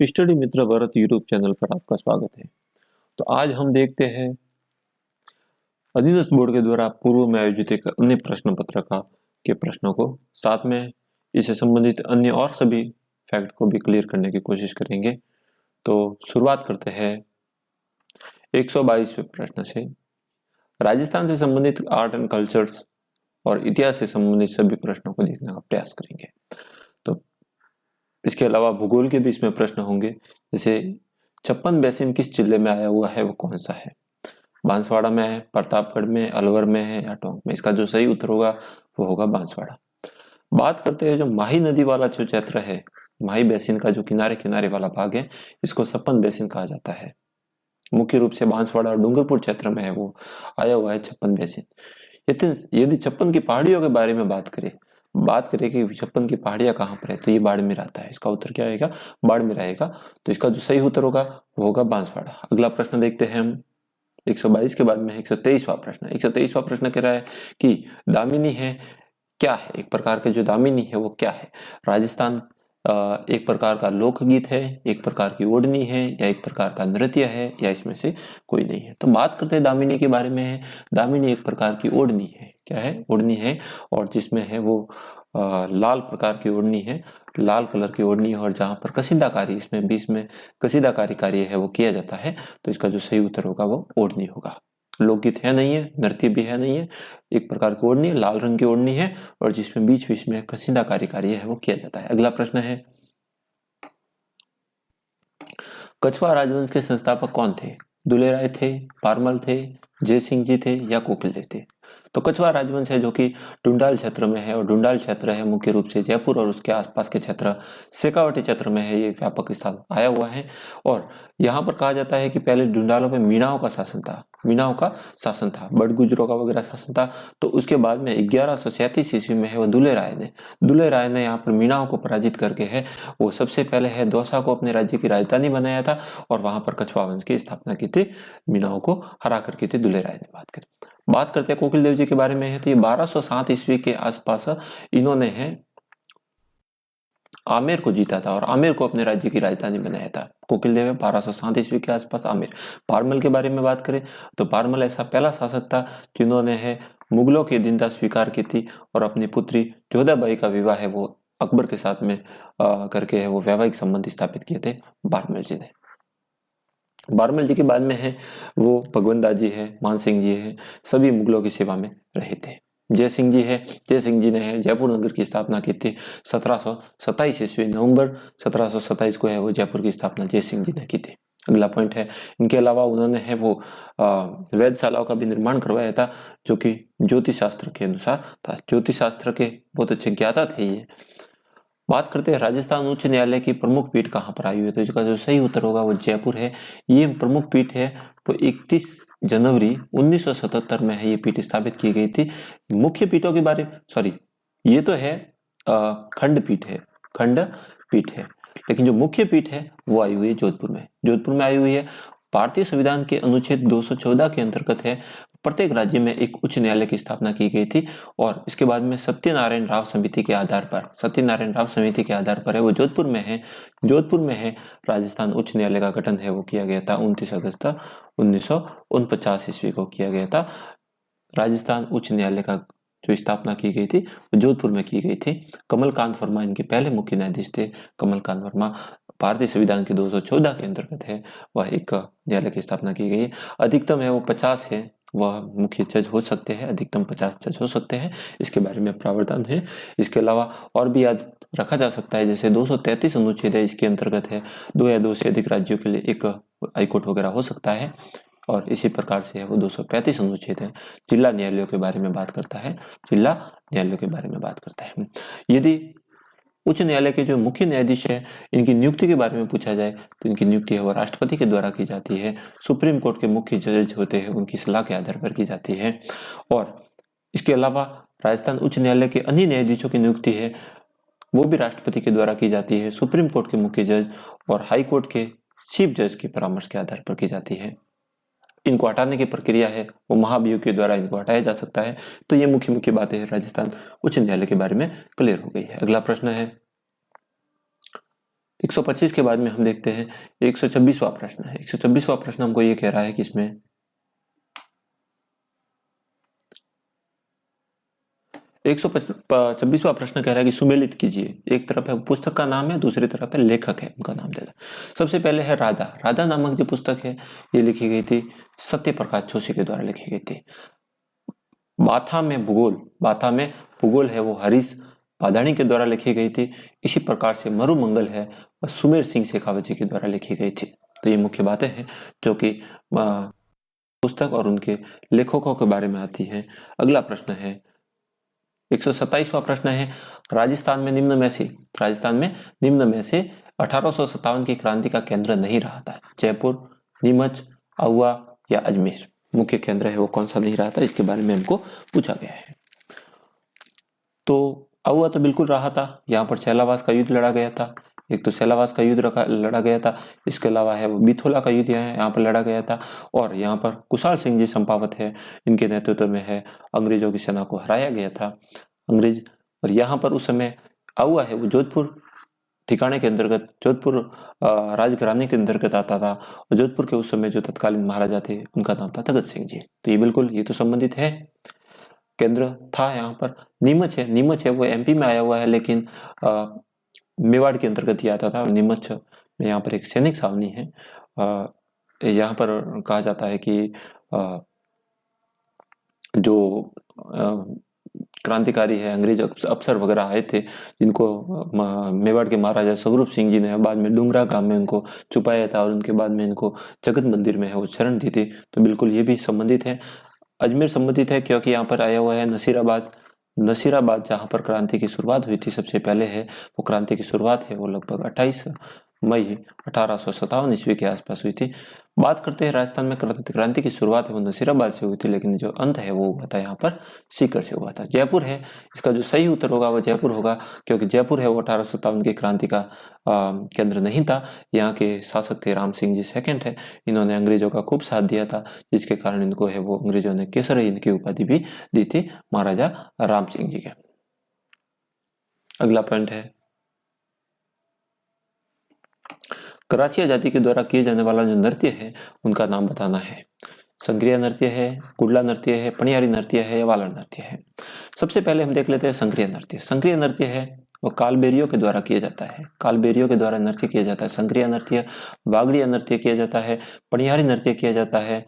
Study मित्र Bharat YouTube channel पर आपका स्वागत है। तो आज हम देखते हैं अधीनस्थ बोर्ड के द्वारा पूर्व में आयोजित एक अन्य प्रश्न पत्रिका के प्रश्नों को, साथ में इससे संबंधित अन्य और सभी फैक्ट को भी क्लियर करने की कोशिश करेंगे। तो शुरुआत करते हैं 122वें प्रश्न से। राजस्थान से संबंधित आर्ट एंड कल्चर्स और इतिहास से संबंधित सभी प्रश्नों को देखने का प्रयास करेंगे। तो इसके अलावा भूगोल के भी इसमें प्रश्न होंगे, जैसे 56 बेसिन किस जिले में आया हुआ है, वो कौन सा है? बांसवाड़ा में है, प्रतापगढ़ में, अलवर में है या टोंक में? इसका जो सही उत्तर होगा वो होगा बांसवाड़ा। बात करते हैं जो माही नदी वाला जो क्षेत्र है, माही बेसिन का जो किनारे किनारे वाला भाग है, इसको 56 बेसिन कहा जाता है। मुख्य रूप से बांसवाड़ा और डूंगरपुर क्षेत्र में है वो आया हुआ है 56 बेसिन। यदि 56 की पहाड़ियों के बारे में बात करें कि 56 की पहाड़ियां कहाँ पर है, तो ये बाड़मेर आता है। इसका उत्तर क्या आएगा? बाड़मेर आएगा। तो इसका जो सही उत्तर होगा वो होगा बांसवाड़ा। अगला प्रश्न देखते हैं हम 122 के बाद में 123वां प्रश्न। 123वां प्रश्न कह रहा है कि दामिनी है क्या है? एक प्रकार के जो दामिनी है वो क्या है? राजस्थान एक प्रकार का लोकगीत है, एक प्रकार की ओढ़नी है, या एक प्रकार का नृत्य है, या इसमें से कोई नहीं है? तो बात करते हैं दामिनी के बारे में। है दामिनी एक प्रकार की ओढ़नी है। क्या है? ओढ़नी है, और जिसमें है वो लाल प्रकार की ओढ़नी है, लाल कलर की ओढ़नी है, और जहां पर कसीदाकारी, इसमें बीच में कसीदाकारी कार्य है वो किया जाता है। तो इसका जो सही उत्तर होगा वो ओढ़नी होगा। लोकगीत है नहीं है, नृत्य भी है नहीं है, एक प्रकार की ओढ़नी है, लाल रंग की ओढ़नी है, और जिसमें बीच बीच में कसीदाकारी कार्य है वो किया जाता है। अगला प्रश्न है कछवाहा राजवंश के संस्थापक कौन थे? दुलेराय थे, पारमल थे, जय सिंह जी थे, या कोकिलदेव थे? तो कछवाहा राजवंश है जो कि डुंडाल क्षेत्र में है, और डुंडाल क्षेत्र है मुख्य रूप से जयपुर और उसके आसपास के क्षेत्र, शेखावाटी क्षेत्र में है। ये व्यापक स्थान आया हुआ है, और यहाँ पर कहा जाता है कि पहले डुंडालों में मीणाओं का शासन था, बड़गुजरों का वगैरह शासन था। तो उसके बाद में 1137 ईस्वी में है वो दुले राय ने यहाँ पर मीणाओं को पराजित करके है वो सबसे पहले है दौसा को अपने राज्य की राजधानी बनाया था, और वहां पर कछवाहा वंश की स्थापना की थी, मीणाओं को हरा करके थी दुले राय ने। बात करते हैं कोकिलदेव जी के बारे में। है तो ये 1207 ईस्वी के आसपास इन्होंने है आमेर को जीता था, और आमेर को अपने राज्य की राजधानी बनाया था। कोकिलदेव है 1207 ईस्वी के आसपास आमेर। पारमल के बारे में बात करें तो पारमल ऐसा पहला शासक था जिन्होंने है मुगलों की दीनता स्वीकार की थी, और अपनी पुत्री जोधाबाई का विवाह है वो अकबर के साथ में करके है वो वैवाहिक संबंध स्थापित किए थे बारमल जी ने। बारमल जी के बाद में है वो भगवंत जी है, मान सिंह जी है, सभी मुगलों की सेवा में रहे थे। जय सिंह जी ने है जयपुर नगर की स्थापना की थी 1727 ईस्वी, नवंबर 1727 को है वो जयपुर की स्थापना जय सिंह जी ने की थी। अगला पॉइंट है, इनके अलावा उन्होंने है वो वेधशालाओं का भी निर्माण करवाया था, जो कि ज्योतिष शास्त्र के अनुसार था। ज्योतिष शास्त्र के बहुत अच्छे ज्ञाता थे ये। बात करते हैं राजस्थान उच्च न्यायालय की प्रमुख पीठ कहाँ पर आई हुई है, तो इसका जो सही उत्तर होगा वो जयपुर है। ये प्रमुख पीठ है तो 31 जनवरी 1977 में है ये पीठ स्थापित की गई थी। मुख्य पीठों के बारे सॉरी ये तो है खंडपीठ है, लेकिन जो मुख्य पीठ है वो आई हुई है जोधपुर में आई हुई है। भारतीय संविधान के अनुच्छेद 214 के अंतर्गत है प्रत्येक राज्य में एक उच्च न्यायालय की स्थापना की गई थी, और इसके बाद में सत्यनारायण राव समिति के आधार पर है वो जोधपुर में है राजस्थान उच्च न्यायालय का गठन है वो किया गया था 29 अगस्त 1949 ईस्वी को किया गया था। राजस्थान उच्च न्यायालय का जो स्थापना की गई थी जोधपुर में की गई थी। कमलकांत वर्मा इनके पहले मुख्य न्यायाधीश थे। कमलकांत वर्मा भारतीय संविधान के 214 के अंतर्गत है वह एक न्यायालय की स्थापना की गई है। अधिकतम है वो 50 है, वह मुख्य जज हो सकते हैं, अधिकतम 50 जज हो सकते हैं, इसके बारे में प्रावधान है। इसके अलावा और भी याद रखा जा सकता है, जैसे 233 अनुच्छेद है, इसके अंतर्गत है 2 या 2 से अधिक राज्यों के लिए एक हाईकोर्ट वगैरह हो सकता है, और इसी प्रकार से है वो 235 अनुच्छेद है जिला न्यायालयों के बारे में बात करता है। यदि उच्च न्यायालय के जो मुख्य न्यायाधीश है इनकी नियुक्ति के बारे में पूछा जाए तो इनकी नियुक्ति है वो राष्ट्रपति के द्वारा की जाती है। सुप्रीम कोर्ट के मुख्य जज होते हैं उनकी सलाह के आधार पर की जाती है, और इसके अलावा राजस्थान उच्च न्यायालय के अन्य न्यायाधीशों की नियुक्ति है वो भी राष्ट्रपति के द्वारा की जाती है। सुप्रीम कोर्ट के मुख्य जज और हाई कोर्ट के चीफ जज के परामर्श के आधार पर की जाती है। इनको हटाने की प्रक्रिया है वो महाभियोग के द्वारा इनको हटाया जा सकता है। तो ये मुख्य बातें राजस्थान उच्च न्यायालय के बारे में क्लियर हो गई है। अगला प्रश्न है 125 के बाद में हम देखते हैं 126वां प्रश्न है। 126वां प्रश्न हमको ये कह रहा है कि इसमें 126वां प्रश्न कह रहा है कि सुमेलित कीजिए। एक तरफ है पुस्तक का नाम है, दूसरी तरफ है लेखक है, उनका नाम देना। सबसे पहले है राधा। राधा नामक जो पुस्तक है ये लिखी गई थी सत्य प्रकाश जोशी के द्वारा लिखी गई थी। बाथा में भूगोल है वो हरीश पादानी के द्वारा लिखी गई थी। इसी प्रकार से मरुमंगल है वह सुमेर सिंह शेखावत जी के द्वारा लिखी गई थी। तो ये मुख्य बातें हैं जो कि पुस्तक और उनके लेखकों के बारे में आती हैं। अगला प्रश्न है 127वां प्रश्न है राजस्थान में निम्न में से 1857 की क्रांति का केंद्र नहीं रहा था। जयपुर, नीमच, आहुआ या अजमेर। मुख्य केंद्र है वो कौन सा नहीं रहा था, इसके बारे में हमको पूछा गया है। तो आहुआ तो बिल्कुल रहा था, यहाँ पर सैलावास का युद्ध लड़ा गया था। एक तो सैलावास का युद्ध लड़ा गया था, इसके अलावा है वो बिथोला का युद्ध यहाँ पर लड़ा गया था। और यहाँ पर कुशाल सिंह जी चंपावत है, इनके नेतृत्व में है अंग्रेजों की सेना को हराया गया था अंग्रेज। और यहाँ पर उस समय आहुआ है वो जोधपुर ठिकाने के अंतर्गत, जोधपुर राजघराने के अंतर्गत आता था। और जोधपुर के उस समय जो तत्कालीन महाराजा थे उनका नाम था तगत सिंह जी। तो ये बिल्कुल ये तो संबंधित है, केंद्र था यहाँ पर। नीमच है वो एमपी में आया हुआ है, लेकिन मेवाड़ के अंतर्गत ही आता था। और नीमच में यहाँ पर एक सैनिक छावनी है। यहाँ पर कहा जाता है कि जो क्रांतिकारी है अंग्रेज अफसर वगैरह आए थे, जिनको मेवाड़ के महाराजा स्वरूप सिंह जी ने बाद में डुंगरा गांव में उनको छुपाया था और उनके बाद में इनको जगत मंदिर में है वो शरण दी थी। तो बिल्कुल ये भी संबंधित है। अजमेर संबंधित है क्योंकि यहाँ पर आया हुआ है नसीराबाद जहाँ पर क्रांति की शुरुआत हुई थी सबसे पहले है वो क्रांति की शुरुआत है वो लगभग 28 मई 1857 ईस्वी के आसपास हुई थी। बात करते हैं राजस्थान में क्रांति की शुरुआत है वो नसीराबाद से हुई थी, लेकिन जो अंत है वो हुआ था यहाँ पर सीकर से हुआ था। जयपुर है, इसका जो सही उत्तर होगा वो जयपुर होगा, क्योंकि जयपुर है वो 1857 की क्रांति का केंद्र नहीं था। यहाँ के शासक थे राम सिंह जी सेकंड है, इन्होंने अंग्रेजों का खूब साथ दिया था, जिसके कारण इनको है वो अंग्रेजों ने केसर हिंद की उपाधि भी दी थी महाराजा राम सिंह जी के। अगला पॉइंट है करासिया जाति के द्वारा किए जाने वाला जो नृत्य है उनका नाम बताना है। संक्रिया नृत्य है, कुडला नृत्य है, पनियारी नृत्य है या वालन नृत्य है। सबसे पहले हम देख लेते हैं संक्रिय नृत्य। संक्रिय नृत्य है वो कालबेरियों के द्वारा किया जाता है, कालबेरियों के द्वारा नृत्य किया जाता है। संक्रिय नृत्य, वागड़िया नृत्य किया जाता है, पनियारी नृत्य किया जाता है।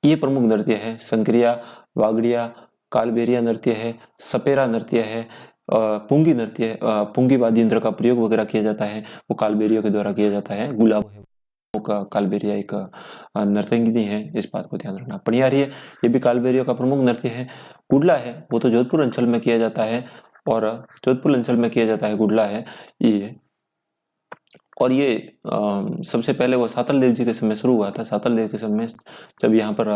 ये प्रमुख नृत्य है। संक्रिया, वागड़िया, कालबेरिया नृत्य है, सपेरा नृत्य है, पुंगी नृत्य है, पुंगी वाद्य यंत्र का प्रयोग वगैरह किया जाता है वो कालबेरियों के द्वारा किया जाता है। गुलाब का कालबेरिया एक नर्तंगिनी है, इस बात को ध्यान रखना। पनियारी है, ये भी कालबेरियों का प्रमुख नृत्य है। गुडला है वो तो जोधपुर अंचल में किया जाता है, और जोधपुर अंचल में किया जाता है गुडला है ये। और ये सबसे पहले वो सातल देव जी के समय शुरू हुआ था। सातल देव के समय जब यहाँ पर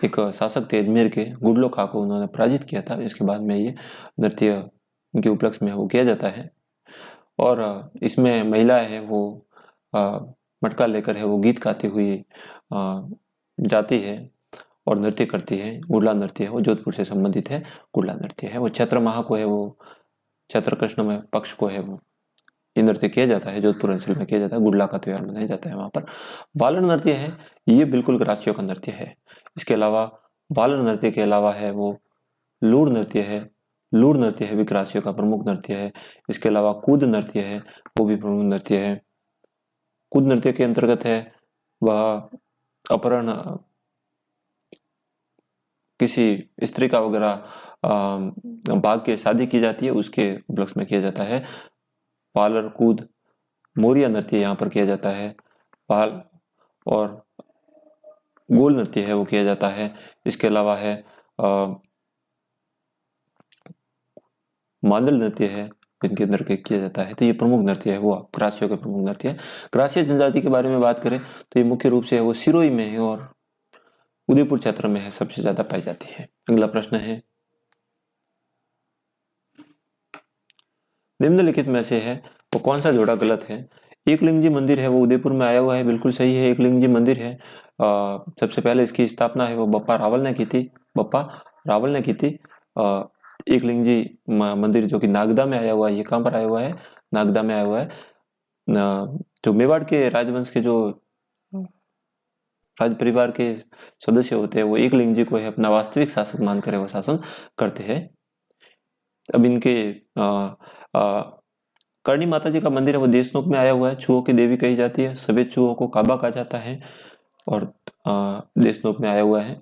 एक शासक थे अजमेर के, गुडलो खा को उन्होंने पराजित किया था। इसके बाद में ये नृत्य उनके उपलक्ष्य में वो किया जाता है। और इसमें महिला है वो मटका लेकर है वो गीत गाती हुई जाती है और नृत्य करती है। गुडला नृत्य है वो जोधपुर से संबंधित है, गुडला नृत्य है वो चैत्र माह को है वो चैत्र कृष्ण में पक्ष को है वो ये नृत्य किया जाता है, जोधपुर अंचल में किया जाता है। गुडला का त्योहार मनाया जाता है वहां पर। वालन नृत्य है ये बिल्कुल ग्रासियों का नृत्य है। इसके अलावा वालन नृत्य के अलावा है वो लूर नृत्य है, लूर नृत्य है भी ग्रासियों का प्रमुख नृत्य है। इसके अलावा कूद नृत्य है वो भी प्रमुख नृत्य है। कूद नृत्य के अंतर्गत है वह अपहरण किसी स्त्री का वगैरह भाग के शादी की जाती है उसके उपलक्ष्य में किया जाता है। पालर कूद मोरिया नृत्य यहाँ पर किया जाता है। पाल और गोल नृत्य है वो किया जाता है। इसके अलावा है मांदल नृत्य है जिनके अंदर किया जाता है। तो ये प्रमुख नृत्य है वो ग्रासियों के प्रमुख नृत्य है। ग्रासिया जनजाति के बारे में बात करें तो ये मुख्य रूप से वो सिरोही में है और उदयपुर क्षेत्र में है सबसे ज्यादा पाई जाती है। अगला प्रश्न है निम्नलिखित में से है वो कौन सा जोड़ा गलत है। एकलिंग जी मंदिर है वो उदयपुर में आया हुआ है, बिल्कुल सही है। एकलिंग जी मंदिर है सबसे पहले इसकी स्थापना है वो बप्पा रावल ने की थी। बप्पा रावल ने की थी। एकलिंग जी मंदिर जो कि नागदा में आया हुआ है, ये कहाँ पर आया हुआ है? नागदा में आया हुआ है। जो मेवाड़ के राजवंश के जो राज परिवार के सदस्य होते हैं वो एकलिंग जी को है अपना वास्तविक शासक मानकर वो शासन करते हैं। अब इनके करणी माता जी का मंदिर है वो देशनोक में आया हुआ है। चूहों की देवी कही जाती है, सफेद चूहों को काबा कहा जाता है और देशनोक में आया हुआ है।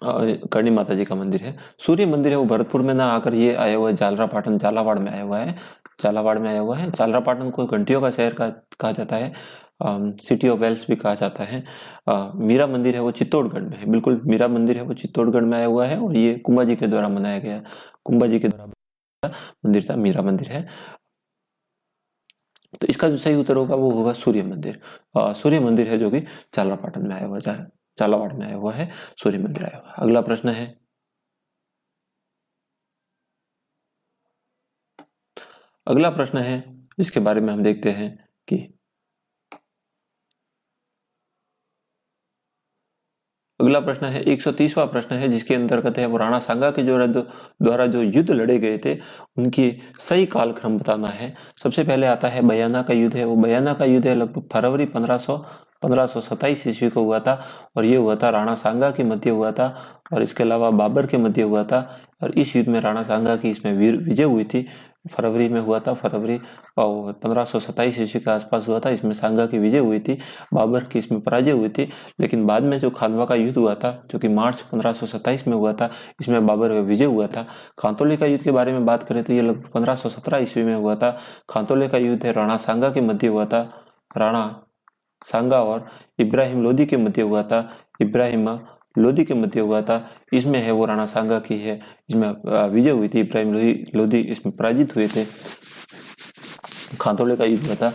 करणी माता जी का मंदिर है। सूर्य मंदिर है वो भरतपुर में ना आकर ये आया हुआ है झालरापाटन झालावाड़ में आया हुआ है। झालावाड़ में आया हुआ है। झालरापाटन को घंटियों का शहर कहा जाता है, सिटी ऑफ वेल्स भी कहा जाता है। मीरा मंदिर है वो चित्तौड़गढ़ में है। बिल्कुल, मीरा मंदिर है वो चित्तौड़गढ़ में आया हुआ है और ये कुंभा जी के द्वारा बनाया गया, कुंभा जी के द्वारा मंदिर था, मीरा मंदिर है। तो इसका जो सही उत्तर होगा वो होगा सूर्य मंदिर। सूर्य मंदिर है जो कि झालरापाटन में आया हुआ है, झालावाड़ में आया हुआ है, सूर्य मंदिर आया हुआ है। अगला प्रश्न है, अगला प्रश्न है जिसके बारे में हम देखते हैं कि अगला प्रश्न है 130वां प्रश्न है जिसके अंतर्गत है वो राणा सांगा के द्वारा जो युद्ध लड़े गए थे उनकी सही कालक्रम बताना है। सबसे पहले आता है बयाना का युद्ध है। वो बयाना का युद्ध है लगभग फरवरी 1527 ईस्वी को हुआ था और ये हुआ था राणा सांगा के मध्य हुआ था और इसके अलावा बाबर के मध्य हुआ था और इस युद्ध में राणा सांगा की इसमें विजय हुई थी। फरवरी में हुआ था, फरवरी 1527 ईस्वी के आसपास हुआ था। इसमें सांगा की विजय हुई थी, बाबर की इसमें पराजय हुई थी। लेकिन बाद में जो खानवा का युद्ध हुआ था जो कि मार्च 1527 में हुआ था, इसमें बाबर का विजय हुआ था। खानतौली का युद्ध के बारे में बात करें तो ये लगभग 1517 ईस्वी में हुआ था। खानतौली का युद्ध है राणा सांगा के मध्य हुआ था, राणा सांगा और इब्राहिम लोदी के मध्य हुआ था, इब्राहिम लोदी के मध्य हुआ था। इसमें है वो राणा सांगा की है, इसमें विजय हुई थी, इब्राहिम लोदी इसमें पराजित हुए थे। खानतौली का युद्ध हुआ था।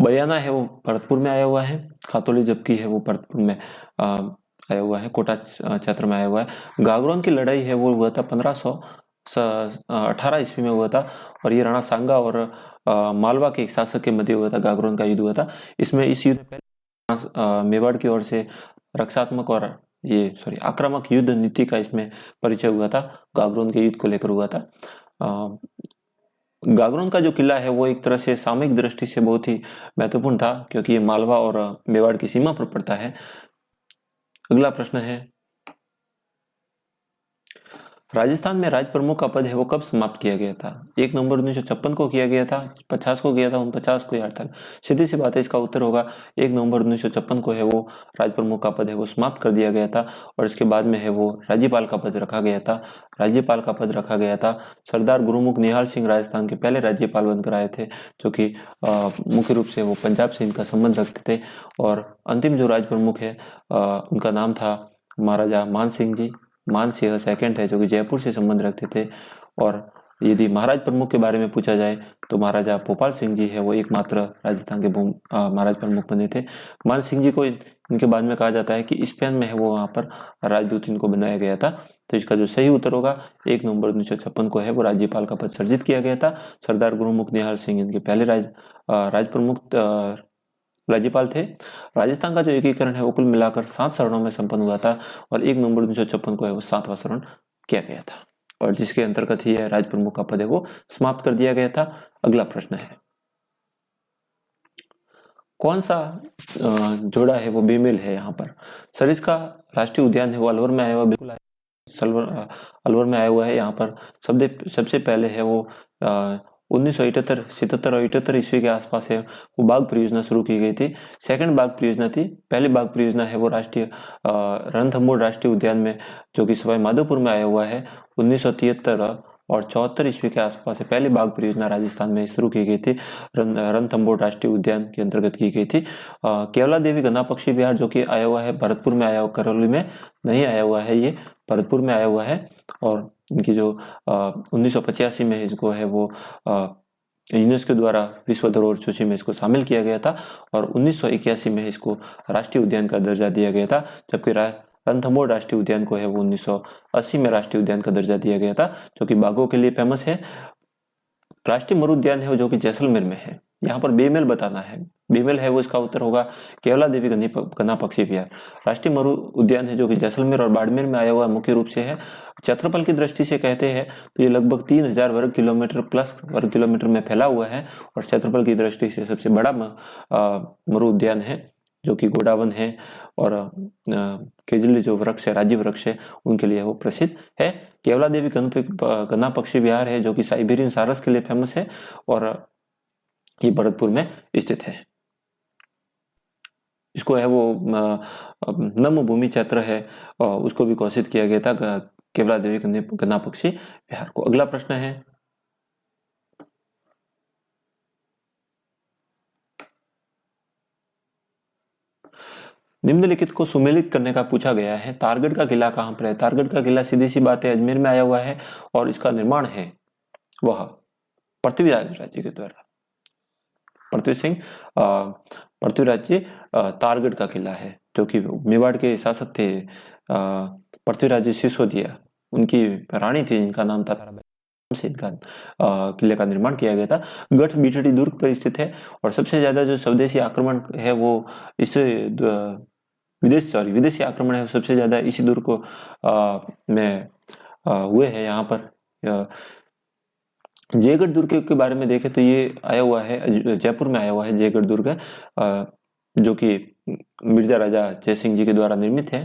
बयाना है वो भरतपुर में आया हुआ है, खातौली जबकि है वो भरतपुर में आया हुआ है, कोटा क्षेत्र में आया हुआ है। गागरोन की लड़ाई है वो हुआ था 1518 ईस्वी में हुआ था और ये राणा सांगा और मालवा के एक शासक के मध्य हुआ था। गागरोन का युद्ध हुआ था। इसमें इस युद्ध में पहले मेवाड़ की ओर से रक्षात्मक और आक्रामक युद्ध नीति का इसमें परिचय हुआ था, गागरोन के युद्ध को लेकर हुआ था। गागरोन का जो किला है वो एक तरह से सामयिक दृष्टि से बहुत ही महत्वपूर्ण था क्योंकि ये मालवा और मेवाड़ की सीमा पर पड़ता है। अगला प्रश्न है, राजस्थान में राज प्रमुख का पद है वो कब समाप्त किया गया था? 1 नवंबर 1956 को किया गया था, 50 को किया था, 49 को या 48? सीधी सी बात है, इसका उत्तर होगा 1 नवंबर 1956 को है वो राज प्रमुख का पद है वो समाप्त कर दिया गया था और इसके बाद में है वो राज्यपाल का पद रखा गया था। राज्यपाल का पद रखा गया था। सरदार गुरुमुख निहाल सिंह राजस्थान के पहले राज्यपाल बनकर आए थे जो कि मुख्य रूप से वो पंजाब से इनका संबंध रखते थे। और अंतिम जो राज प्रमुख है उनका नाम था महाराजा मान सिंह जी, मान सिंह सेकंड है जो कि जयपुर से संबंध रखते थे। और यदि महाराज प्रमुख के बारे में पूछा जाए तो महाराजा भोपाल सिंह जी है वो एकमात्र राजस्थान के महाराज प्रमुख बने थे। मान सिंह जी को इनके बाद में कहा जाता है कि स्पेन में है वो वहां पर राजदूत इनको बनाया गया था। तो इसका जो सही उत्तर होगा 1 नवंबर 1956 को है वो राज्यपाल का पद सृजित किया गया था। सरदार गुरुमुख निहाल सिंह इनके पहले राज प्रमुख राज्यपाल थे। राजस्थान का जो एकीकरण है वो कुल मिलाकर 7 चरणों में संपन्न हुआ था और 1 नवंबर 1956 को है वो 7वां चरण किया गया था और जिसके अंतर्गत ही राज प्रमुख का पद है वो समाप्त कर दिया गया था। अगला प्रश्न है, कौन सा जोड़ा है वो बेमेल है यहाँ पर? सरिस्का राष्ट्रीय उद्यान है वो अलवर में आया हुआ, बिल्कुल अलवर में आया हुआ है। यहाँ पर सबसे पहले है वो 1977 और 78 ईस्वी के आसपास है वो बाघ परियोजना शुरू की गई थी। सेकंड बाघ परियोजना थी। पहली बाघ परियोजना है वो राष्ट्रीय रणथंभौर राष्ट्रीय उद्यान में जो कि सवाई माधोपुर में आया हुआ है 1973 और 74 ईस्वी के आसपास है पहली बाघ परियोजना राजस्थान में शुरू की गई थी, रणथंभौर राष्ट्रीय उद्यान के अंतर्गत की गई थी। केवला देवी घना पक्षी विहार जो कि आया हुआ है भरतपुर में आया हुआ, करौली में नहीं आया हुआ है, ये भरतपुर में आया हुआ है। और इनकी जो 1985 में इसको है वो यूनेस्को द्वारा विश्व धरोहर सूची में इसको शामिल किया गया था और 1981 में इसको राष्ट्रीय उद्यान का दर्जा दिया गया था, जबकि रणथंभौर राष्ट्रीय उद्यान को है वो 1980 में राष्ट्रीय उद्यान का दर्जा दिया गया था जो कि बाघों के लिए फेमस है। राष्ट्रीय मरुद्यान है जो कि जैसलमेर में है, यहाँ पर बेमेल बताना है। बेमेल है वो इसका उत्तर होगा केवला देवी गन्ना पक्षी विहार। राष्ट्रीय मरु उद्यान है जो कि जैसलमेर और बाड़मेर में आया हुआ मुख्य रूप से है। क्षेत्रफल की दृष्टि से कहते हैं तो ये लगभग 3000 वर्ग किलोमीटर प्लस वर्ग किलोमीटर में फैला हुआ है और क्षेत्रफल की दृष्टि से सबसे बड़ा मरु उद्यान है जो कि गोडावन है और केजली जो वृक्ष है, राज्य वृक्ष है, उनके लिए वो प्रसिद्ध है। केवला देवी गन्ना पक्षी विहार है जो कि साइबेरियन सारस के लिए फेमस है और ये भरतपुर में स्थित है। इसको है वो नम भूमि क्षेत्र है और उसको भी घोषित किया गया था केवला देवी गन्ना पक्षी विहार को। अगला प्रश्न है, निम्नलिखित को सुमेलित करने का पूछा गया है। तारगढ़ का किला कहाँ पर है? तारगढ़ का किला सीधी सी बात है अजमेर में आया हुआ है और इसका निर्माण है वह पृथ्वीराज राज्य के द्वारा। पृथ्वीराज तारगढ़ का किला है जो कि मेवाड़ के शासक थे पृथ्वीराज सिसोदिया, उनकी रानी थी जिनका नाम था से इनका किले का निर्माण किया गया था। गढ़ बीटड़ी दुर्ग पर स्थित है और सबसे ज्यादा जो स्वदेशी आक्रमण है वो इस विदेशी आक्रमण है सबसे ज्यादा इसी दुर्ग को में हुए हैं। यहाँ पर जयगढ़ दुर्ग के बारे में देखें तो ये आया हुआ है जयपुर में आया हुआ है। जयगढ़ दुर्ग जो कि मिर्जा राजा जय सिंह जी के द्वारा निर्मित है।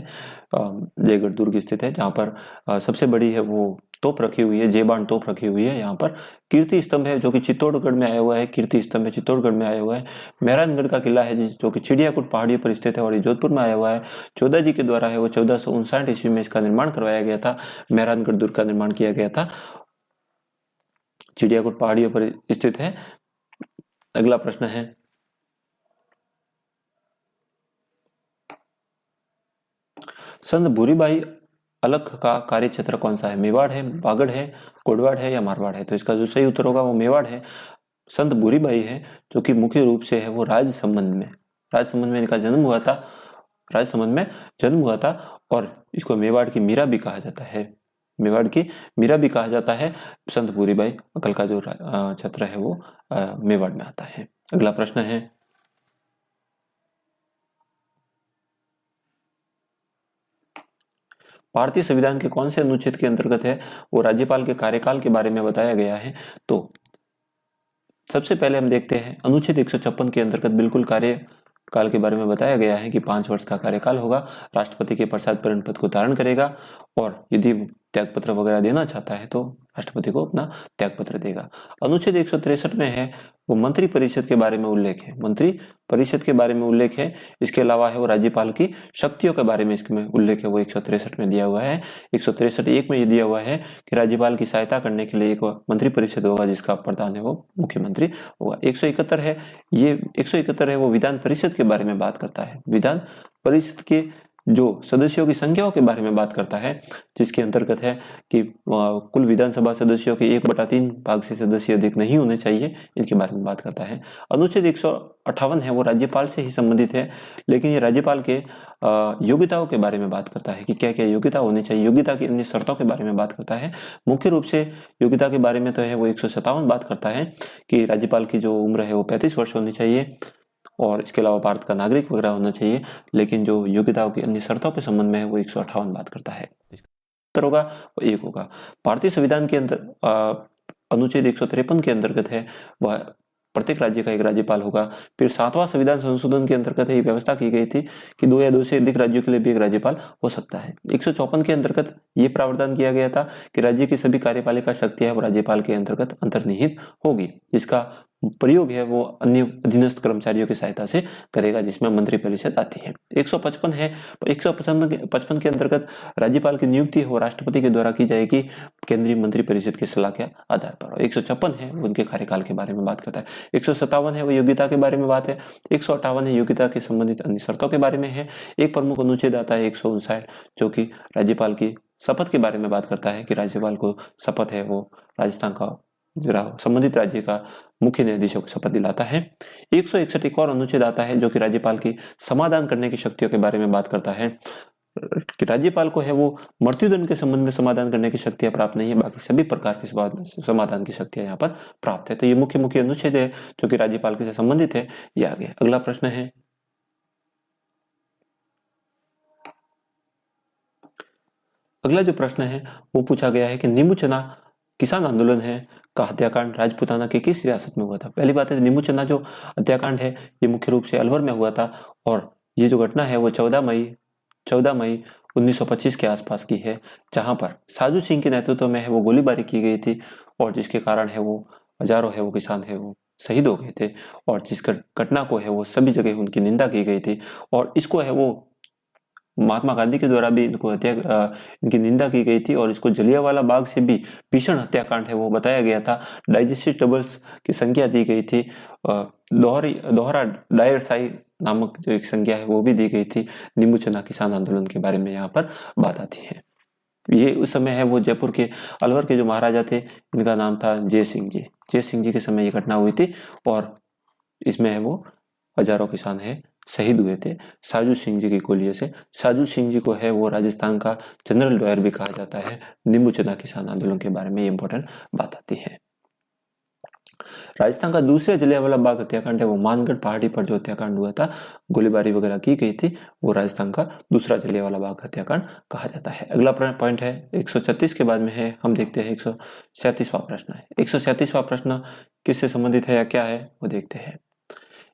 जयगढ़ दुर्ग स्थित है जहाँ पर सबसे बड़ी है वो तोप रखी हुई है, जेबान तोप रखी हुई है। यहाँ पर कीर्ति स्तंभ है जो कि चित्तौड़गढ़ में आया हुआ है। कीर्ति स्तंभ है चित्तौड़गढ़ में आया हुआ है। मेहरानगढ़ का किला है जो कि चिड़ियाकुट पहाड़ियों पर स्थित है और ये जोधपुर में आया हुआ है। चौधरी जी के द्वारा है वो 1459 ईस्वी में इसका निर्माण करवाया गया था। मेहरानगढ़ दुर्ग का निर्माण किया गया था, चिड़ियाकुट पहाड़ियों पर स्थित है। अगला प्रश्न है, संत भूरीबाई अलख का कार्य क्षेत्र कौन सा है? मेवाड़ है, बागड़ है, कोडवाड़ है या मारवाड़ है? तो इसका जो सही उत्तर होगा वो मेवाड़ है। संत भूरीबाई है जो कि मुख्य रूप से है वो राजसमंद में इनका जन्म हुआ था। राजसमंद में जन्म हुआ था और इसको मेवाड़ की मीरा भी कहा जाता है। मेवाड़ की मीरा भी कहा जाता है। संत भूरीबाई अकल का जो क्षेत्र है वो मेवाड़ में आता है। अगला प्रश्न है, भारतीय संविधान के कौन से अनुच्छेद के अंतर्गत है वो राज्यपाल के कार्यकाल के बारे में बताया गया है? तो सबसे पहले हम देखते हैं अनुच्छेद 156 के अंतर्गत बिल्कुल कार्यकाल के बारे में बताया गया है कि 5 वर्ष का कार्यकाल होगा, राष्ट्रपति के प्रसाद पूर्ण पद को धारण करेगा और यदि त्यागपत्र वगैरह देना चाहता है तो राष्ट्रपति को अपना त्यागपत्र देगा। अनुच्छेद 163 में है वो मंत्री परिषद के बारे में उल्लेख है। मंत्री परिषद के बारे में उल्लेख है। इसके अलावा है वो राज्यपाल की शक्तियों के बारे में इसमें उल्लेख है वो 163 में दिया हुआ है। 163(1) में ये दिया हुआ है कि राज्यपाल की सहायता करने के लिए एक मंत्री परिषद होगा जिसका प्रधान है वो मुख्यमंत्री होगा। 171 है, ये 171 है वो विधान परिषद के बारे में बात करता है। विधान परिषद के जो सदस्यों की संख्याओं के बारे में बात करता है जिसके अंतर्गत है कि कुल विधानसभा सदस्यों के 1/3 भाग से सदस्य अधिक नहीं होने चाहिए, इनके बारे में बात करता है। अनुच्छेद 158 है वो राज्यपाल से ही संबंधित है लेकिन ये राज्यपाल के योग्यताओं के बारे में बात करता है कि क्या क्या योग्यता होनी चाहिए, योग्यता की अन्य शर्तों के बारे में बात करता है। मुख्य रूप से योग्यता के बारे में तो है वो 157 बात करता है कि राज्यपाल की जो उम्र है वो 35 वर्ष होनी चाहिए और इसके अलावा भारत का नागरिक वगैरह होना चाहिए। लेकिन जो योग्यताओं की अन्य शर्तों के संबंध में है वो 158 बात करता है। उत्तर होगा वो 1 होगा। भारतीय संविधान के अंदर अनुच्छेद 153 के अंतर्गत है वह प्रत्येक राज्य का एक राज्यपाल होगा। फिर 7वां संविधान संशोधन के अंतर्गत ये व्यवस्था की गई थी कि 2 या 2 से अधिक राज्यों के लिए भी एक राज्यपाल हो सकता है। 154 के अंतर्गत ये प्रावधान किया गया था कि राज्य की सभी कार्यपालिका शक्तियां वो राज्यपाल के अंतर्गत अंतर्निहित होगी, जिसका प्रयोग है वो अन्य अधीनस्थ कर्मचारियों की सहायता से करेगा जिसमें मंत्री परिषद आती है। 155 है, 155 के अंतर्गत राज्यपाल की नियुक्ति हो राष्ट्रपति के द्वारा की जाएगी केंद्रीय मंत्री परिषद की सलाह के आधार पर। 156 है उनके कार्यकाल के बारे में बात करता है। 157 है वो योग्यता के बारे में बात है। 158 है योग्यता के संबंधित अन्य शर्तों के बारे में है। एक प्रमुख अनुच्छेद आता है 159 जो कि राज्यपाल की शपथ के बारे में बात करता है कि राज्यपाल को शपथ है वो राजस्थान का संबंधित राज्य का मुख्य न्यायाधीशों को शपथ दिलाता है। 161 एक और अनुच्छेद आता है जो कि राज्यपाल की समाधान करने की शक्तियों के बारे में बात करता है। कि राज्यपाल को है वो मृत्युदंड के संबंध में समाधान करने की शक्तियां प्राप्त नहीं है, बाकी सभी प्रकार के समाधान की शक्तियां यहाँ पर प्राप्त है। तो ये मुख्य मुख्य अनुच्छेद है जो कि राज्यपाल के से संबंधित है, ये आ गया। अगला प्रश्न है, अगला जो प्रश्न है वो पूछा गया है कि नींबू चना किसान आंदोलन है का हत्याकांड राजपूताना के किस रियासत में हुआ था। पहली बात है, नींबू चना जो हत्याकांड है ये मुख्य रूप से अलवर में हुआ था, और ये जो घटना है वो 14 मई 1925 के आसपास की है, जहां पर साजू सिंह के नेतृत्व में है वो गोलीबारी की गई थी, और जिसके कारण है वो हजारों है वो किसान है वो शहीद हो गए थे, और जिस घटना को है वो सभी जगह उनकी निंदा की गई थी, और इसको है वो महात्मा गांधी के द्वारा भी इनकी निंदा की गई थी, और इसको जलियांवाला बाग से भी भीषण हत्याकांड है वो बताया गया था। डाइजेस्टिबल्स की संख्या दी गई थी, दोहरा डायरसाई नामक जो एक संज्ञा है वो भी दी गई थी। नींबू चना किसान आंदोलन के बारे में यहाँ पर बात आती है। ये उस समय है वो जयपुर के अलवर के जो महाराजा थे, इनका नाम था जय सिंह जी। जय सिंह जी के समय ये घटना हुई थी, और इसमें है वो हजारों किसान है शहीद हुए थे साजू सिंह जी की गोलियों से। साजू सिंह जी को है वो राजस्थान का जनरल डॉयर भी कहा जाता है। नींबू चना किसान आंदोलन के बारे में इंपॉर्टेंट बात आती है। राजस्थान का दूसरा जलियांवाला बाग हत्याकांड है वो मानगढ़ पहाड़ी पर जो हत्याकांड हुआ था, गोलीबारी वगैरह की गई थी, वो राजस्थान का दूसरा जलियांवाला बाग हत्याकांड कहा जाता है। अगला पॉइंट है 136 के बाद में है, हम देखते हैं 137वां प्रश्न है। 137वां प्रश्न किससे संबंधित है या क्या है वो देखते हैं।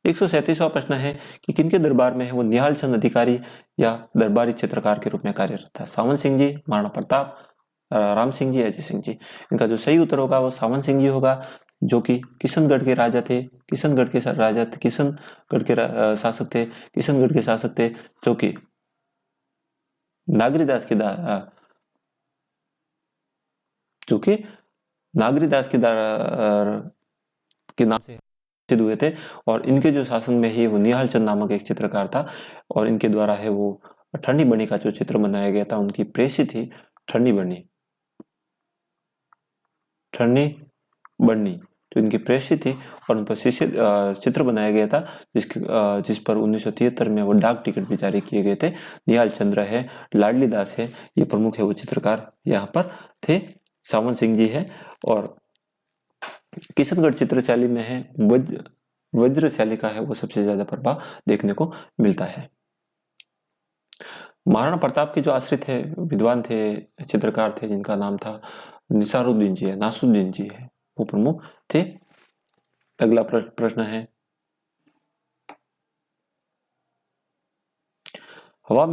137वां प्रश्न है कि किनके दरबार में है वो निहाल चंद अधिकारी या दरबारी चित्रकार के रूप में कार्यरत था। सावन सिंह जी, महाराणा प्रताप, राम सिंह जी, अजय सिंह जी। इनका जो सही उत्तर होगा वो सावन सिंह जी होगा, जो कि किशनगढ़ के राजा थे। किशनगढ़ के शासक थे। किशनगढ़ के शासक थे जो कि नागरीदास के नाम से प्रसिद्ध हुए थे, और इनके जो शासन में ही वो निहाल चंद नामक एक चित्रकार था, और इनके द्वारा है वो ठंडी बनी का जो चित्र बनाया गया था, उनकी प्रेसी थी ठंडी बनी तो इनकी प्रेसी थी, और उन पर चित्र बनाया गया था, जिस पर 1973 में वो डाक टिकट भी जारी किए गए थे। निहाल चंद्र है, लाडली दास है, ये प्रमुख है वो चित्रकार यहाँ पर थे। सावन सिंह जी है, और किशनगढ़ चित्रशैली में है वज्र शैली का है वो सबसे ज्यादा प्रभाव देखने को मिलता है। महाराणा प्रताप के जो आश्रित है विद्वान थे, चित्रकार थे, जिनका नाम था नासुद्दीन जी है, वो प्रमुख थे। अगला प्रश्न है, हवा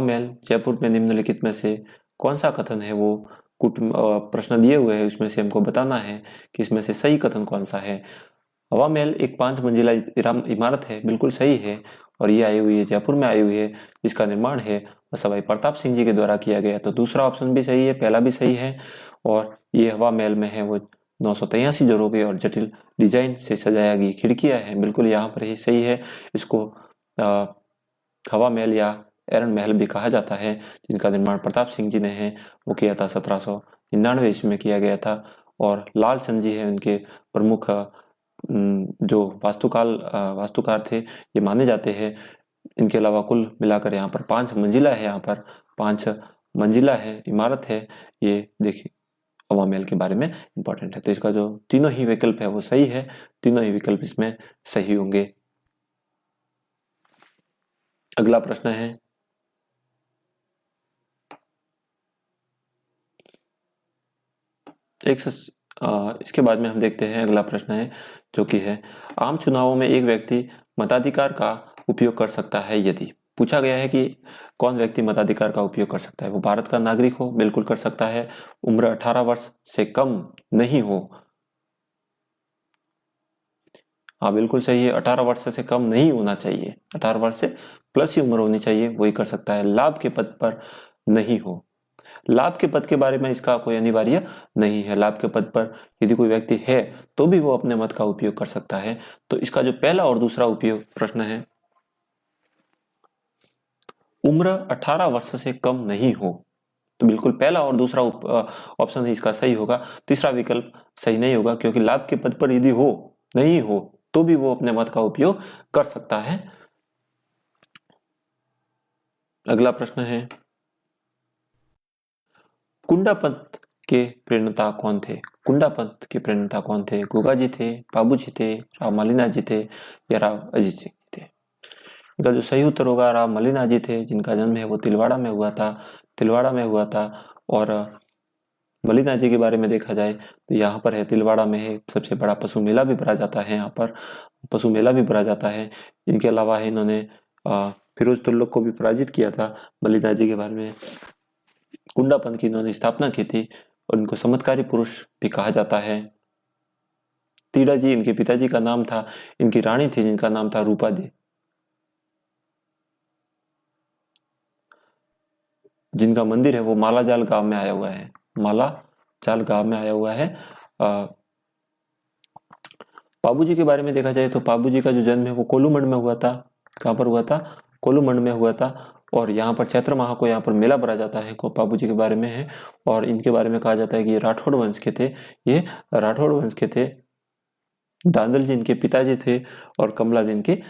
महल जयपुर में निम्नलिखित में से कौन सा कथन है वो प्रश्न दिए हुए हैं, उसमें से हमको बताना है कि इसमें से सही कथन कौन सा है। हवा महल एक 5 मंजिला इमारत है, बिल्कुल सही है, और ये आई हुई है जयपुर में आई हुई है, जिसका निर्माण है सवाई प्रताप सिंह जी के द्वारा किया गया। तो दूसरा ऑप्शन भी सही है, पहला भी सही है, और ये हवा महल में है वो 983 जोरों के और जटिल डिजाइन से सजाया गई खिड़कियां हैं, बिल्कुल यहाँ पर ही सही है। इसको हवा महल या एरन महल भी कहा जाता है, जिनका निर्माण प्रताप सिंह जी ने है वो किया था 1799 ईस्वी में किया गया था, और लाल चंद जी है उनके प्रमुख जो वास्तुकार थे ये माने जाते हैं। इनके अलावा कुल मिलाकर यहाँ पर 5 मंजिला है, यहाँ पर 5 मंजिला है इमारत है। ये देखिए हवा महल के बारे में इंपॉर्टेंट है। तो इसका जो तीनों ही विकल्प है वो सही है, तीनों ही विकल्प इसमें सही होंगे। अगला प्रश्न है, इसके बाद में हम देखते हैं अगला प्रश्न है, जो कि है आम चुनावों में एक व्यक्ति मताधिकार का उपयोग कर सकता है यदि। पूछा गया है कि कौन व्यक्ति मताधिकार का उपयोग कर सकता है। वो भारत का नागरिक हो, बिल्कुल कर सकता है। उम्र 18 वर्ष से कम नहीं हो, हाँ बिल्कुल सही है, 18 वर्ष से कम नहीं होना चाहिए, 18 वर्ष से प्लस ही उम्र होनी चाहिए, वही कर सकता है। लाभ के पद पर नहीं हो, लाभ के पद के बारे में इसका कोई अनिवार्य नहीं है। लाभ के पद पर यदि कोई व्यक्ति है तो भी वो अपने मत का उपयोग कर सकता है। तो इसका जो पहला और दूसरा उपयोग प्रश्न है, उम्र 18 वर्ष से कम नहीं हो, तो बिल्कुल पहला और दूसरा ऑप्शन इसका सही होगा। तीसरा विकल्प सही नहीं होगा, क्योंकि लाभ के पद पर यदि हो नहीं हो तो भी वो अपने मत का उपयोग कर सकता है। अगला प्रश्न है, कुंडा पंथ के प्रणेता कौन थे? कुंडा पंथ के प्रणेता कौन थे? गोगा जी थे, बाबू जी थे, राव मलिना जी थे या राव अजीत सिंह थे? इनका जो सही उत्तर होगा राव मलिना जी थे, जिनका जन्म है वो तिलवाड़ा में हुआ था। तिलवाड़ा में हुआ था। और मलिना जी के बारे में देखा जाए तो यहाँ पर है, तिलवाड़ा में है, सबसे बड़ा पशु मेला भी भरा जाता है। यहाँ पर पशु मेला भी भरा जाता है। इनके अलावा है, इन्होंने फिरोज तुगलक को भी पराजित किया था। मलिना जी के बारे में कुंडा पंथ की इन्होंने स्थापना की थी और इनको चमत्कारी पुरुष भी कहा जाता है। तीड़ा जी इनके पिताजी का नाम था। इनकी रानी थी जिनका नाम था रूपा दी, जिनका मंदिर है वो मालाजाल गांव में आया हुआ है। मालाजाल गांव में आया हुआ है। पाबू जी के बारे में देखा जाए तो पाबू जी का जो जन्म है वो कोलूमंड में हुआ था। कहाँ पर हुआ था? कोलूमंड में हुआ था। और यहाँ पर चैत्र माह को यहाँ पर मेला भरा जाता है। को पाबू जी के बारे में है। और इनके बारे में कहा जाता है कि ये राठौड़ वंश के थे। ये राठौड़ वंश के थे। दांदल जी इनके पिताजी थे और कमला जी इनके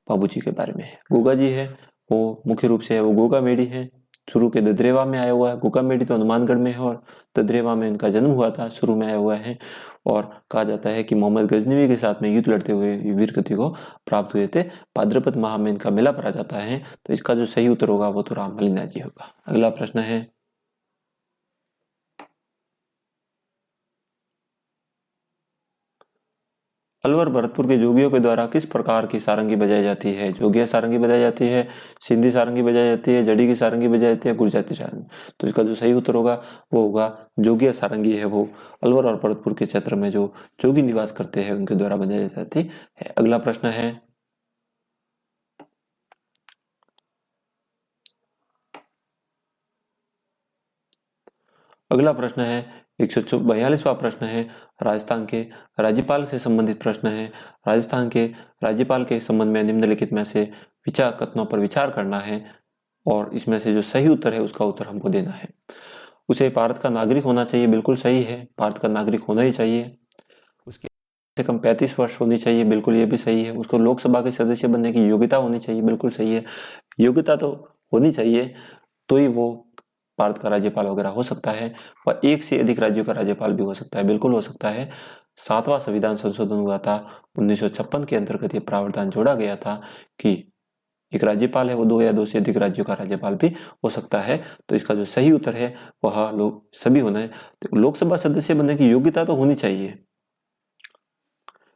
पाबू जी के बारे में है। गोगा जी है वो मुख्य रूप से है वो गोगा मेडी है। शुरू के ददरेवा में आया हुआ है। गोगा मेडी तो हनुमानगढ़ में है और ददरेवा में इनका जन्म हुआ था, शुरू में आया हुआ है। और कहा जाता है कि मोहम्मद गजनवी के साथ में युद्ध लड़ते हुए वीर गति को प्राप्त हुए थे। भाद्रपद माह में इनका मेला भरा जाता है। तो इसका जो सही उत्तर होगा वो तो राम मलिना जी होगा। अगला प्रश्न है, अलवर भरतपुर के जोगियों के द्वारा किस प्रकार की सारंगी बजाई जाती है? जोगिया सारंगी बजाई जाती है, सिंधी सारंगी बजाई जाती है, जड़ी की सारंगी बजाई जाती है, गुजराती सारंगी? तो इसका जो सही उत्तर होगा वो होगा जोगिया सारंगी है। वो अलवर और भरतपुर के क्षेत्र में जो जोगी निवास करते हैं उनके द्वारा बजाई जाती है। अगला प्रश्न है, अगला प्रश्न है 142वां प्रश्न है, राजस्थान के राज्यपाल से संबंधित प्रश्न है। राजस्थान के राज्यपाल के संबंध में निम्नलिखित में से विचार कथनों पर विचार करना है और इसमें से जो सही उत्तर है उसका उत्तर हमको देना है। उसे भारत का नागरिक होना चाहिए, बिल्कुल सही है, भारत का नागरिक होना ही चाहिए। उसकी कम से कम 35 वर्ष होनी चाहिए, बिल्कुल ये भी सही है। उसको लोकसभा के सदस्य बनने की योग्यता होनी चाहिए, बिल्कुल सही है। योग्यता तो होनी चाहिए तो ही वो भारत का राज्यपाल वगैरह हो सकता है। और एक से अधिक राज्यों का राज्यपाल भी हो सकता है, बिल्कुल हो सकता है। 7वां संविधान संशोधन हुआ था 1956 के अंतर्गत ये प्रावधान जोड़ा गया था कि एक राज्यपाल है वो 2 या 2 से अधिक राज्यों का राज्यपाल भी हो सकता है। तो इसका जो सही उत्तर है वह लोग सभी होना है। तो लोकसभा सदस्य बनने की योग्यता तो होनी चाहिए,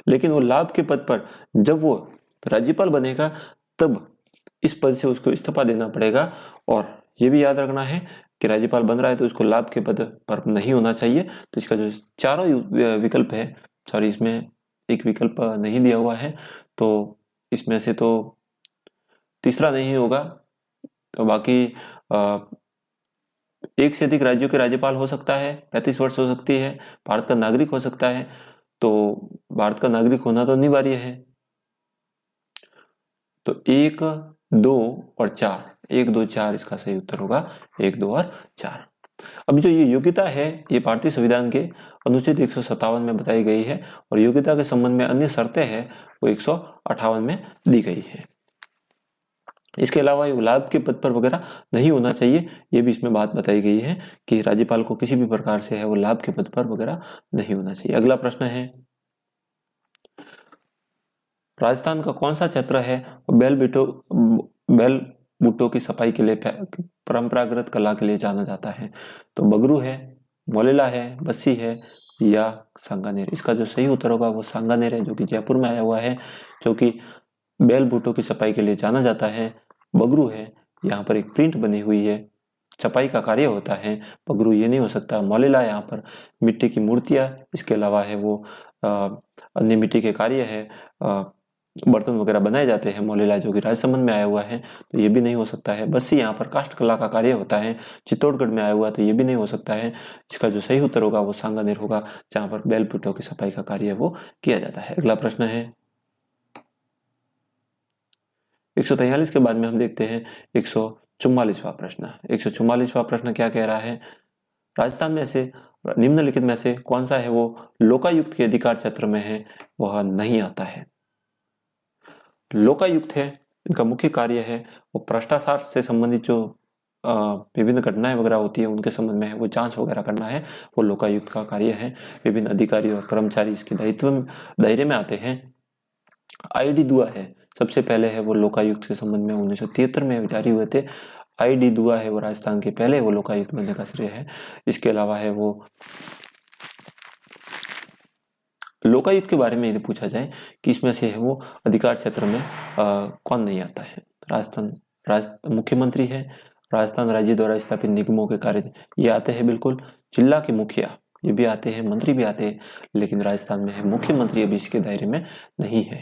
लेकिन वो लाभ के पद पर जब वो राज्यपाल बनेगा तब इस पद से उसको इस्तीफा देना पड़ेगा। और ये भी याद रखना है कि राज्यपाल बन रहा है तो उसको लाभ के पद पर नहीं होना चाहिए। तो इसका जो चारों विकल्प है, सॉरी इसमें एक विकल्प नहीं दिया हुआ है, तो इसमें से तो तीसरा नहीं होगा। तो बाकी एक से अधिक राज्यों के राज्यपाल हो सकता है, 35 वर्ष हो सकती है, भारत का नागरिक हो सकता है। तो भारत का नागरिक होना तो अनिवार्य है। तो 1, 2 और 4, 1, 2, 4 इसका सही उत्तर होगा, 1, 2 और 4। अब जो ये योग्यता है ये भारतीय संविधान के अनुच्छेद 157 में बताई गई है और योग्यता के संबंध में अन्य शर्तें हैं वो 158 में दी गई है। इसके अलावा ये लाभ के पद पर वगैरह नहीं होना चाहिए, ये भी इसमें बात बताई गई है कि राज्यपाल को किसी भी प्रकार से है वो लाभ के पद पर वगैरह नहीं होना चाहिए। अगला प्रश्न है, राजस्थान का कौन सा क्षेत्र है बेल बूटों की सफाई के लिए परंपरागत कला के लिए जाना जाता है? तो बगरू है, मोलेला है, बस्सी है या सांगानेर? इसका जो सही उत्तर होगा वो सांगानेर है, जो कि जयपुर में आया हुआ है, जो कि बेल बूटों की सफाई के लिए जाना जाता है। बगरू है, यहाँ पर एक प्रिंट बनी हुई है, छपाई का कार्य होता है। बगरू ये नहीं हो सकता। मोलेला यहाँ पर मिट्टी की मूर्तियां, इसके अलावा है वो अन्य मिट्टी के कार्य है, बर्तन वगैरह बनाए जाते हैं। मोलेला जो कि राजसमंद में आया हुआ है तो ये भी नहीं हो सकता है। बस्सी यहाँ पर काष्ठ कला का कार्य होता है, चित्तौड़गढ़ में आया हुआ है तो ये भी नहीं हो सकता है। इसका जो सही उत्तर होगा वो सांगानेर होगा, जहाँ पर बैल बूटों की सफाई का कार्य वो किया जाता है। अगला प्रश्न है 143 के बाद में हम देखते हैं 144वां प्रश्न। 144वां प्रश्न क्या कह रहा है, राजस्थान में से निम्नलिखित में से कौन सा है वो लोकायुक्त के अधिकार क्षेत्र में है, वह नहीं आता है। लोकायुक्त है इनका मुख्य कार्य है वो भ्रष्टाचार से संबंधित जो विभिन्न घटनाएं वगैरह होती है उनके संबंध में है वो जांच वगैरह करना है, वो लोकायुक्त का कार्य है। विभिन्न अधिकारी और कर्मचारी इसके दायरे में आते हैं। आईडी दुआ है, सबसे पहले है वो लोकायुक्त के संबंध में 1973 में जारी हुए थे। आईडी दुआ है वो राजस्थान के पहले वो लोकायुक्त बनने का श्रेय है। इसके अलावा है वो लोकायुक्त के बारे में यदि पूछा जाए कि इसमें से है वो अधिकार क्षेत्र में कौन नहीं आता है, मुख्यमंत्री है, राजस्थान राज्य द्वारा स्थापित निगमों के कार्य ये आते हैं बिल्कुल, जिला के मुखिया ये भी आते हैं, मंत्री भी आते हैं, लेकिन राजस्थान में है मुख्यमंत्री अभी इसके दायरे में नहीं है।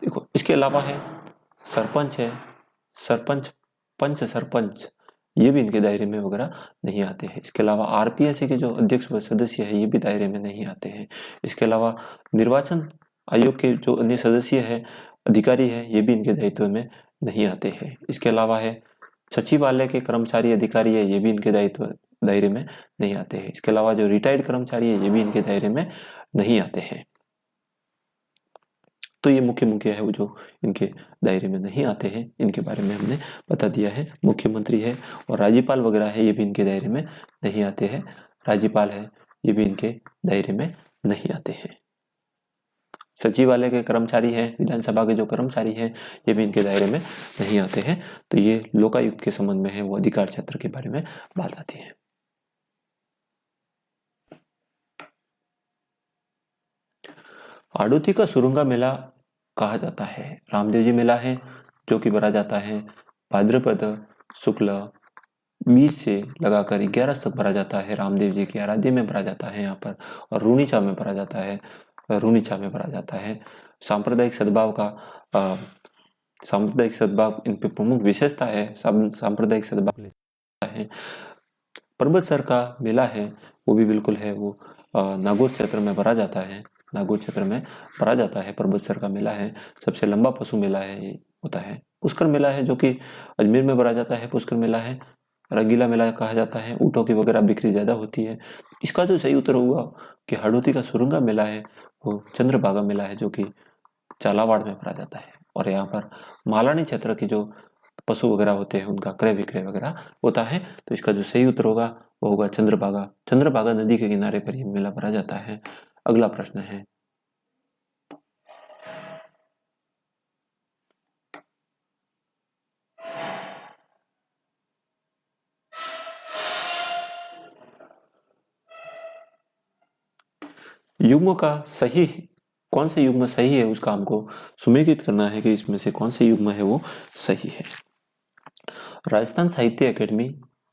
देखो इसके अलावा है सरपंच है, सरपंच पंच सरपंच ये भी इनके दायरे में वगैरह नहीं आते हैं। इसके अलावा आरपीएससी के जो अध्यक्ष व सदस्य है ये भी दायरे में नहीं आते हैं। इसके अलावा निर्वाचन आयोग के जो अन्य सदस्य है, अधिकारी है, ये भी इनके दायित्व में नहीं आते हैं। इसके अलावा है सचिवालय के कर्मचारी अधिकारी है, ये भी इनके दायरे में नहीं आते हैं। इसके अलावा जो रिटायर्ड कर्मचारी है ये भी इनके दायरे में नहीं आते हैं। तो ये मुख्य मुख्य है वो जो इनके दायरे में नहीं आते हैं, इनके बारे में हमने बता दिया है। मुख्यमंत्री है और राज्यपाल वगैरह है ये भी इनके दायरे में नहीं आते हैं। राज्यपाल है ये भी इनके दायरे में नहीं आते हैं। सचिवालय के कर्मचारी हैं, विधानसभा के जो कर्मचारी हैं ये भी इनके दायरे में नहीं आते हैं। तो ये लोकायुक्त के संबंध में है वो अधिकार क्षेत्र के बारे में बात आती है। आड़ूती का सुरुंगा मेला कहा जाता है, रामदेव जी मेला है जो कि भरा जाता है भाद्रपद शुक्ल 20 से लगाकर 11 तक भरा जाता है। रामदेव जी की आराध्य में भरा जाता है यहाँ पर, और रूणीचा में भरा जाता है, रूणीचा में भरा जाता है। सांप्रदायिक सद्भाव इन पे प्रमुख विशेषता है, सांप्रदायिक सद्भाव है। पर्वत सर का मेला है वो भी बिल्कुल है वो नागौर क्षेत्र में भरा जाता है, नागौर क्षेत्र में भरा जाता है। पर्वत सर का मेला है, सबसे लंबा पशु मेला है ये होता है। पुष्कर मेला है जो कि अजमेर में भरा जाता है, पुष्कर मेला है। रंगीला मेला कहा जाता है, ऊँटों की वगैरह बिक्री ज्यादा होती है। इसका जो सही उत्तर होगा कि हाड़ौती का सुरंगा मेला है वो चंद्रभागा मेला है जो कि झालावाड़ में भरा जाता है। और यहाँ पर मालानी क्षेत्र की जो पशु वगैरह होते हैं उनका क्रय विक्रय वगैरह होता है। तो इसका जो सही उत्तर होगा वो होगा चंद्रभागा, चंद्रभागा नदी के किनारे पर यह मेला भरा जाता है। अगला प्रश्न है युग्म का सही, कौन से युग्म सही है उसका हमको सुमेलित करना है कि इसमें से कौन से युग्म है वो सही है। राजस्थान साहित्य अकेडमी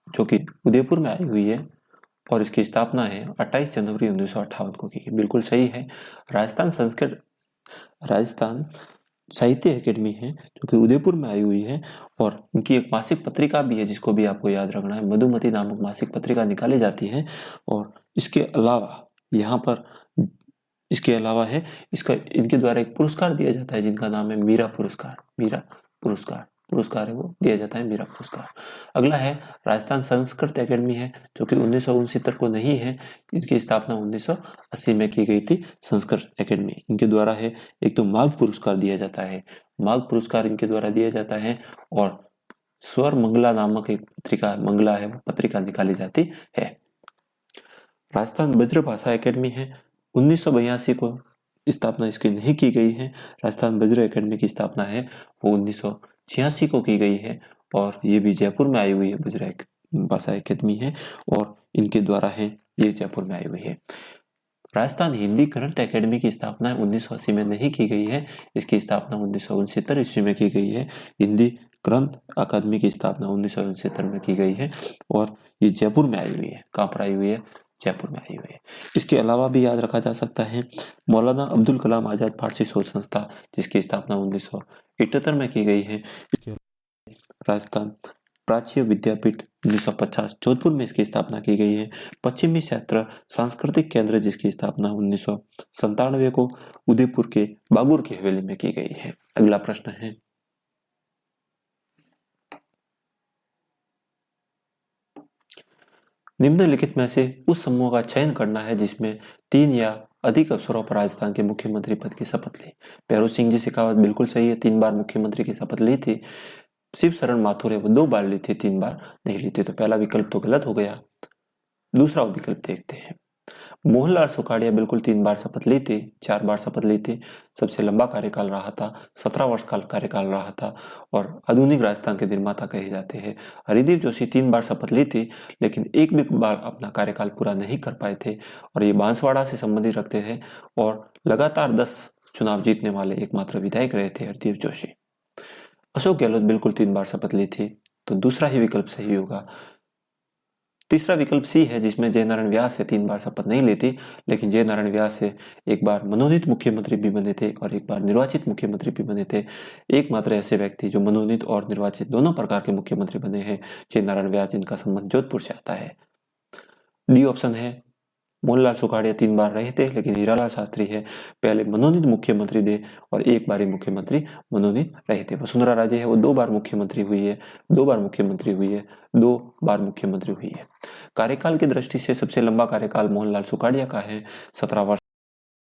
जो कि उदयपुर में आई हुई है और इसकी स्थापना है 28 जनवरी 1958 को की, बिल्कुल सही है। राजस्थान साहित्य अकेडमी है जो कि उदयपुर में आई हुई है और इनकी एक मासिक पत्रिका भी है जिसको भी आपको याद रखना है, मधुमती नामक मासिक पत्रिका निकाली जाती है। और इसके अलावा यहाँ पर इसके अलावा है इसका इनके द्वारा एक पुरस्कार दिया जाता है जिनका नाम है मीरा पुरस्कार, मीरा पुरस्कार है वो दिया जाता है, मीरा पुरस्कार। अगला है राजस्थान संस्कृत अकेडमी है जो कि 1969 को नहीं है, इनकी स्थापना 1980 में की गई थी। संस्कृत अकेडमी इनके द्वारा है, एक तो माघ पुरस्कार दिया जाता है, माघ पुरस्कार इनके द्वारा दिया जाता है। और स्वर मंगला नामक एक पत्रिका मंगला है वो पत्रिका निकाली जाती है। राजस्थान ब्रज भाषा अकेडमी है, 1982 को स्थापना इसकी नहीं की गई है। राजस्थान ब्रज अकेडमी की स्थापना है वो 1986 को की गई है और ये भी जयपुर में आई हुई है, ब्रज भाषा अकेडमी है और इनके द्वारा है ये जयपुर में आई हुई है। राजस्थान हिंदी ग्रंथ अकेडमी की स्थापना 1980 में नहीं की गई है, इसकी स्थापना 1969 ईस्वी में की गई है। हिंदी ग्रंथ अकादमी की स्थापना 1969 में की गई है और ये जयपुर में आई हुई है। कहाँ पर आई हुई है? जयपुर में आई हुई है। इसके अलावा भी याद रखा जा सकता है मौलाना अब्दुल कलाम आजाद फारसी शोध संस्था जिसकी स्थापना 1978 में की गई है। राजस्थान प्राच्य विद्यापीठ 1950 जोधपुर में इसकी स्थापना की गई है। पश्चिमी क्षेत्र सांस्कृतिक केंद्र जिसकी स्थापना 1997 को उदयपुर के बागुर की हवेली में की गई है। अगला प्रश्न है निम्नलिखित में से उस समूह का चयन करना है जिसमें 3 या अधिक अवसरों पर राजस्थान के मुख्यमंत्री पद की शपथ ली? पेरू सिंह जी शेखावत बिल्कुल सही है, 3 बार मुख्यमंत्री की शपथ ली थी। शिव शरण माथुर है वो 2 बार ली थी, 3 बार नहीं ली थी, तो पहला विकल्प तो गलत हो गया। दूसरा विकल्प देखते हैं। मोहनलाल सुखाड़िया बिल्कुल 3 बार शपथ ली थी, 4 बार शपथ ली थी, सबसे लंबा कार्यकाल रहा था, 17 वर्ष का कार्यकाल रहा था और आधुनिक राजस्थान के निर्माता कहे जाते हैं। हरिदेव जोशी 3 बार शपथ ली थी, लेकिन एक भी बार अपना कार्यकाल पूरा नहीं कर पाए थे और ये बांसवाड़ा से संबंधित रखते थे और लगातार 10 चुनाव जीतने वाले एकमात्र विधायक रहे थे हरिदेव जोशी। अशोक गहलोत बिल्कुल 3 बार शपथ ली थी, तो दूसरा ही विकल्प सही होगा। तीसरा विकल्प सी है, जिसमें जयनारायण व्यास से 3 बार शपथ नहीं ली थी, लेकिन जयनारायण व्यास से एक बार मनोनीत मुख्यमंत्री भी बने थे और एक बार निर्वाचित मुख्यमंत्री भी बने थे। एकमात्र ऐसे व्यक्ति जो मनोनीत और निर्वाचित दोनों प्रकार के मुख्यमंत्री बने हैं जयनारायण व्यास, जिनका संबंध जोधपुर से आता है। डी ऑप्शन है। मोहनलाल सुखाड़िया 3 बार रहे थे, लेकिन हीरालाल शास्त्री है पहले मनोनीत मुख्यमंत्री थे और एक बार ही मुख्यमंत्री मनोनीत रहे थे। वसुंधरा राजे है वो 2 बार मुख्यमंत्री हुई है, 2 बार मुख्यमंत्री हुई है, 2 बार मुख्यमंत्री हुई है। कार्यकाल की दृष्टि से सबसे लंबा कार्यकाल मोहनलाल सुखाड़िया का है, 17 वर्ष